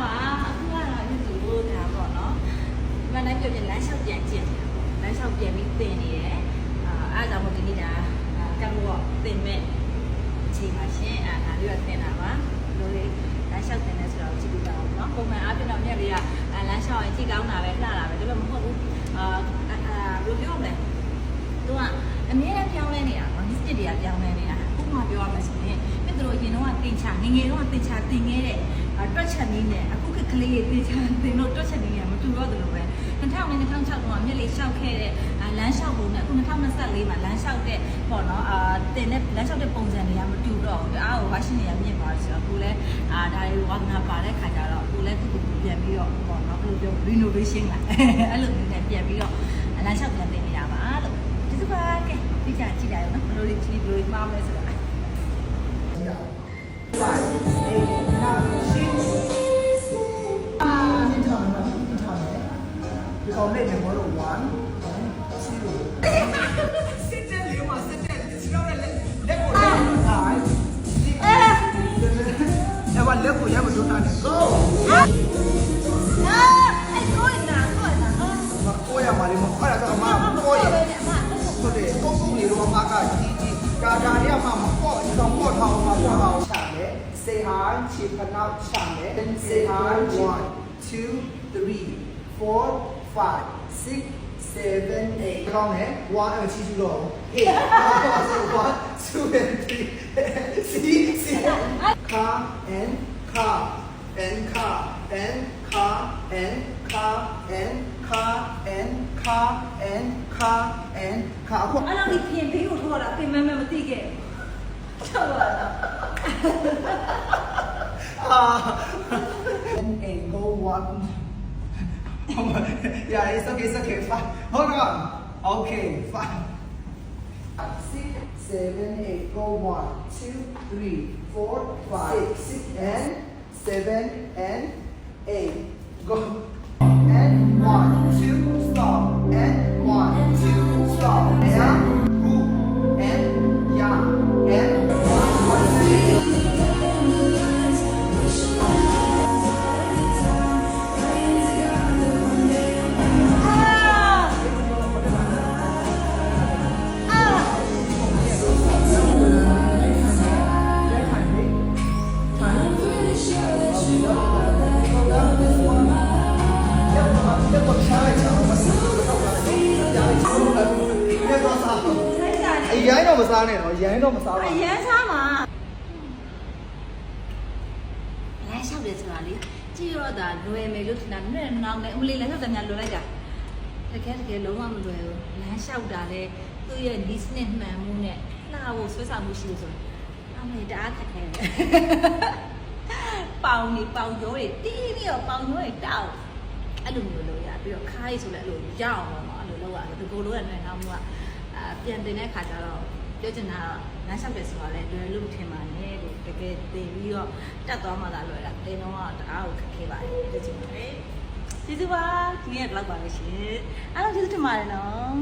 ပါအခုကတော့ဒီလိုဒါပေါ့နော်ဒီမှာလည်းပြောပြလမ်းလျှောက်ပြန်ကျင်လမ်းလျှောက်ပြန်ပြီးတင်နေတယ်အားကြောင့်မို့ဒီနေ့ဒါကံတော့တင်မဲ့အချိန်ပါရှင်ဒါလေးတော့တင်တာပါလိုလေးလမ်းလျှောက်တင်နေဆိုတော့ကြည့်ပြီးတော့နော်ပုံမှန်အားဖြင့်တော့မြက်လေးကလမ်းလျှောက်ရင်ကြည့်ကောင်းတာပဲလှတာပဲဒါပေမဲ့မဟုတ်ဘူးဘယ်လိုပြောမလဲသူကအမြဲတမ်းပြောင်းလဲနေတာနော်ဒီစတစ်တွေကပြောင်းလဲနေတာဥပမာပြောရမယ်ဆိုရင်သူတို့အရင်တော့တင်ချငငယ်တော့တင်ချတင်ခဲ့တဲ့တွက်ချက်နည်းနဲ့အခုကလေးတွေတင်ချတင်လို့တွက်ချက်နည်းနဲ့မတူတော့တယ်လို့ပဲ2000နဲ့2006တုန်းကမြက်လေးရှောက်ခဲ့တဲ့လမ်းလျှောက်ပုံနဲ့အခု2024မှာလမ်းလျှောက်တဲ့ပေါ့နော်တင်တဲ့လမ်းလျှောက်တဲ့ပုံစံတွေကမတူတော့ဘူးအားကိုဝါရှင်နေရမြင့်သွားဆိုတော့အခုလဲဒါတွေဝါသနာပါတဲ့ခါကျတော့အခုလဲခုပြန်ပြီးတော့ပေါ့နော်ဘယ်လိုပြော renovation လာအဲ့လိုမျိုးနဲ့ပြန်ပြီးတော့လမ်းလျှောက်ပြန်တင်နေတာပါလို့ဒီစပါကဲဒီကြကြည့်ကြရအောင်နော်ဘယ်လိုလေးကြည့်ဘယ်လိုမှားမလဲဆိုတော့ဒီကောင်နဲ့ကျွန်တော်တို့1 2စစ်တဲ့လေးမှာစစ်တဲ့ဒီလိုနဲ့လက်ကိုထားအဲ့ဘာလက်ကိုရမတို့ထားတယ် go အဲ့ကိုရနာမကိုရမှာလေမခေါ်ရတော့မကိုရဟုတ်တယ်ကိုကိုနေတော့မကကြီးဒါတွေကမှမပေါ့ဒီကောင်ပေါ့ထောင်းမှာပေါ့ထောင်းချတယ် say hi ချစ်ဖနောက်ချတယ် say hi 1 2 3 4 5 6 7 8ကောင်းတယ်1အချီးလို့8 1 2 3 see car and car and car and car and car and car and car and car and car အခုအဲ့လိုဒီပြင်ဘေးကိုထော်တာပြင်မမသိခဲ့ထော်လာတော့and go one yeah, it's okay, fine. Hold on. Okay, fine. 6, 7, 8, go 1, 2, 3, 4, 5, 6, and 7, and 8. Go. And 1, 2, stop. And 1, 2, stop. And who? And yeah. And 1, 2, 3.ရိုင်းတော့မစားနဲ့တော့ရိုင်းတော့မစားပါအရန်စားမှာလမ်းလျှောက်တယ်ဆိုတာလေကြည့်တော့ဒါလွယ်မယ်လို့ထင်တာနဲ့နောက်နဲ့ဦးလေးလမ်းလျှောက်တယ်များလွယ်လိုက်တာတကယ်လုံးဝမလွယ်ဘူးလမ်းလျှောက်တာလေသူ့ရဲ့ niche နဲ့မှန်မှုနဲ့လှဖို့ဆွဲဆောင်မှုရှိလို့ဆိုတော့အမေတအားခက်ခဲတယ်ပေါင်ရောတွေတီးပြီးတော့ပေါင်ရောတွေတောက်အဲ့လိုမျိုးလုပ်ရပြီးတော့ခါးရီဆိုလည်းအဲ့လိုရအောင်ပေါ့အဲ့လိုလုပ်ရတယ်ဒီကိုလိုရတဲ့နောက်မှုကပြန်တင်တဲ့ခါကျတော့ပြောချင်တာလမ်းလျှောက်တယ်ဆိုတာလည်းလွယ်လို့ထင်ပါတယ်လို့တကယ်တင်ပြီးတော့တက်သွားမှသာလွယ်တာတင်တော့တအားကိုခက်ခဲပါတယ်တချို့ကျေးဇူးပါဒီနေ့ကတော့ပါလို့ရှင်အားလုံးကျေးဇူးတင်ပါတယ်နော်